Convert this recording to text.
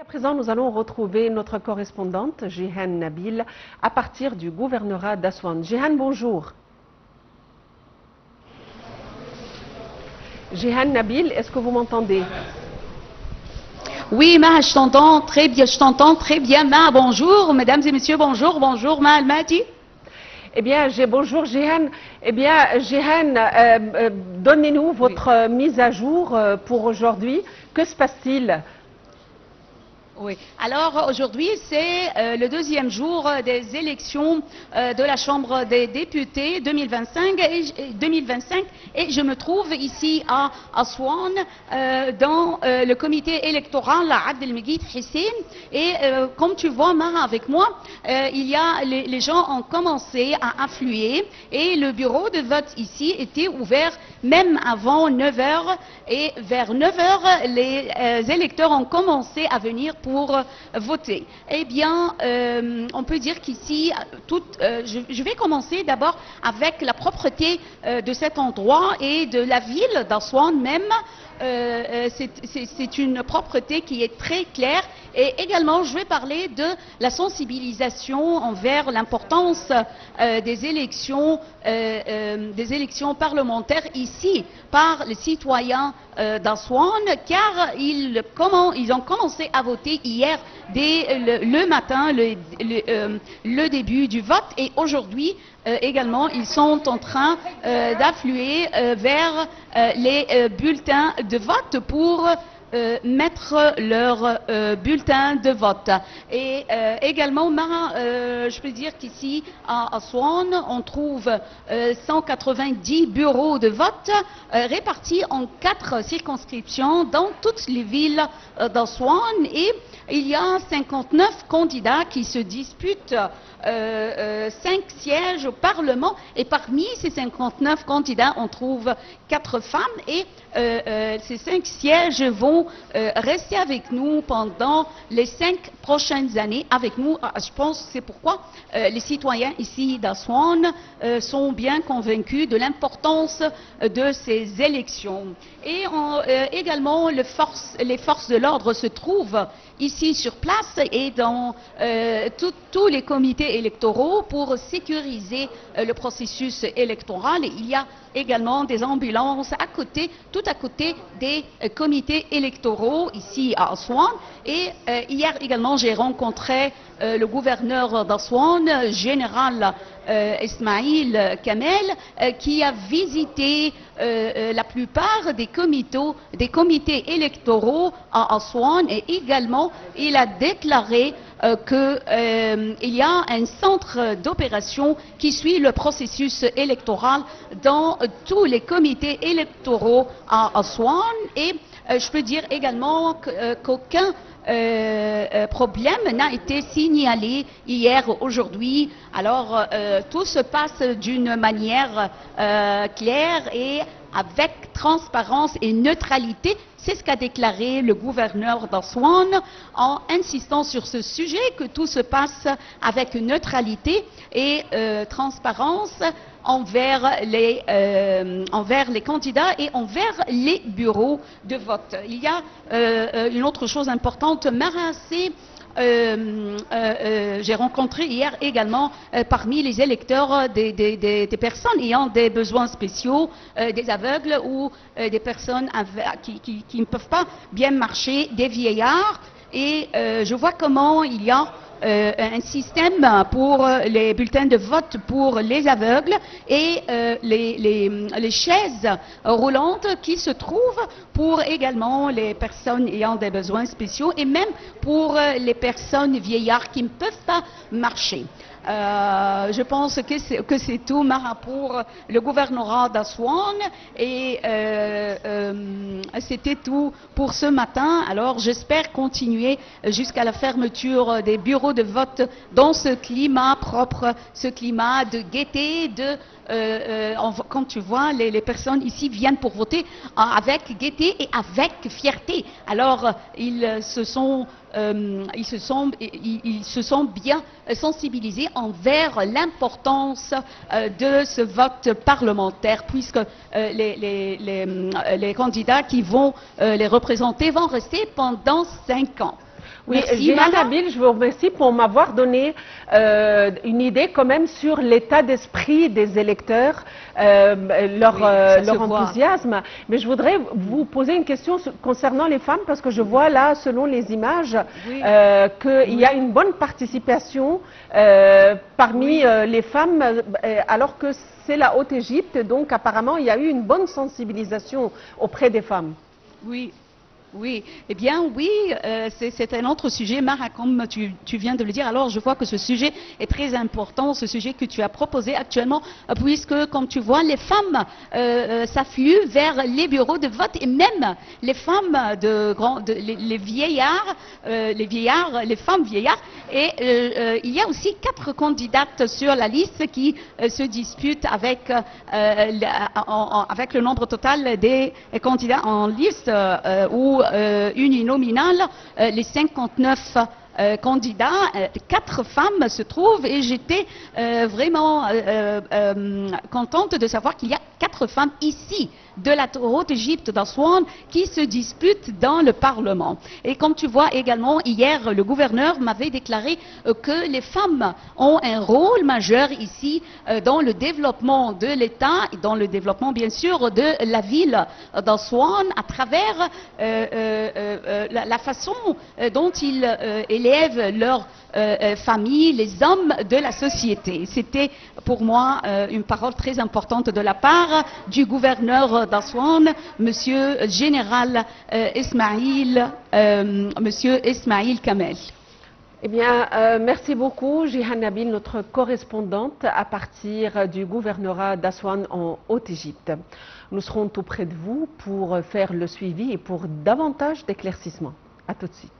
À présent, nous allons retrouver notre correspondante, Jehan Nabil, à partir du gouvernorat d'Aswan. Jehan, bonjour. Jehan Nabil, est-ce que vous m'entendez? Oui, Ma, je t'entends très bien, Ma, bonjour, mesdames et messieurs, bonjour, Ma Al-Mahdi. Eh bien, bonjour Jehan. Eh bien, Jehan, donnez-nous votre mise à jour pour aujourd'hui. Que se passe-t-il? Oui. Alors aujourd'hui, c'est le deuxième jour des élections de la Chambre des députés 2025 et je me trouve ici à Aswan dans le comité électoral à Abdelmegid Hissène et comme tu vois, Mara, avec moi, les gens ont commencé à affluer et le bureau de vote ici était ouvert même avant 9 heures et vers 9 heures, les électeurs ont commencé à venir pour voter. Eh bien, on peut dire qu'ici, je vais commencer d'abord avec la propreté de cet endroit et de la ville d'Aswan même. C'est une propreté qui est très claire et également je vais parler de la sensibilisation envers l'importance des élections parlementaires ici par les citoyens d'Aswan car ils ont commencé à voter hier dès le matin, le début du vote et aujourd'hui également ils sont en train d'affluer vers les bulletins de vote pour mettre leur bulletin de vote. Et également, je peux dire qu'ici à Aswan, on trouve 190 bureaux de vote répartis en 4 circonscriptions dans toutes les villes d'Aswan et il y a 59 candidats qui se disputent 5 sièges au Parlement et parmi ces 59 candidats, on trouve 4 femmes et ces 5 sièges vont rester avec nous pendant les 5 prochaines années. Avec nous, je pense que c'est pourquoi les citoyens ici d'Aswan sont bien convaincus de l'importance de ces élections. Et également, les forces de l'ordre se trouvent ici sur place et dans tous les comités électoraux pour sécuriser le processus électoral. Il y a également des ambulances tout à côté des comités électoraux ici à Aswan. Et hier également, j'ai rencontré le gouverneur d'Aswan, général Ismail Kamel, qui a visité la plupart des comités électoraux à Aswan et également il a déclaré qu'il y a un centre d'opération qui suit le processus électoral dans tous les comités électoraux à Aswan et je peux dire également qu'aucun problème n'a été signalé hier, aujourd'hui. Alors, tout se passe d'une manière claire et avec transparence et neutralité. C'est ce qu'a déclaré le gouverneur d'Aswan en insistant sur ce sujet, que tout se passe avec neutralité et transparence envers les candidats et envers les bureaux de vote. Il y a une autre chose importante, j'ai rencontré hier également parmi les électeurs des personnes ayant des besoins spéciaux, des aveugles ou des personnes qui ne peuvent pas bien marcher, des vieillards. Et je vois comment il y a un système pour les bulletins de vote pour les aveugles et les chaises roulantes qui se trouvent pour également les personnes ayant des besoins spéciaux et même pour les personnes vieillards qui ne peuvent pas marcher. Je pense que c'est tout, Mara, pour le gouvernorat d'Aswan et c'était tout pour ce matin. Alors j'espère continuer jusqu'à la fermeture des bureaux de vote dans ce climat propre, ce climat de gaieté, comme tu vois, les personnes ici viennent pour voter avec gaieté et avec fierté. Alors ils se sont bien sensibilisés envers l'importance de ce vote parlementaire, puisque les candidats qui vont les représenter vont rester pendant 5 ans. Oui, Merci, Jihan Mara. Nabil, je vous remercie pour m'avoir donné une idée quand même sur l'état d'esprit des électeurs, ça se leur voit. enthousiasme. Mais je voudrais vous poser une question concernant les femmes, parce que je vois là, selon les images, Oui. qu'il y a une bonne participation parmi les femmes, alors que c'est la Haute-Égypte, donc apparemment il y a eu une bonne sensibilisation auprès des femmes. Oui. Oui, eh bien oui, c'est un autre sujet, Mara, comme tu viens de le dire. Alors je vois que ce sujet est très important, ce sujet que tu as proposé actuellement, puisque comme tu vois, les femmes s'affluent vers les bureaux de vote et même les femmes les vieillards, les femmes vieillards. Et il y a aussi 4 candidates sur la liste qui se disputent avec le nombre total des candidats en liste ou uninominal, les 59 candidats, 4 femmes se trouvent et j'étais vraiment contente de savoir qu'il y a 4 femmes ici de la Haute-Égypte d'Aswan qui se disputent dans le Parlement. Et comme tu vois également, hier, le gouverneur m'avait déclaré que les femmes ont un rôle majeur ici dans le développement de l'État et dans le développement, bien sûr, de la ville d'Aswan à travers la façon dont ils élèvent leur famille, les hommes de la société. C'était pour moi une parole très importante de la part du gouverneur d'Aswan, Monsieur Général Monsieur Ismail Kamel. Eh bien, merci beaucoup, Jihan Nabil, notre correspondante à partir du gouvernorat d'Aswan en Haute-Égypte. Nous serons auprès de vous pour faire le suivi et pour davantage d'éclaircissements. À tout de suite.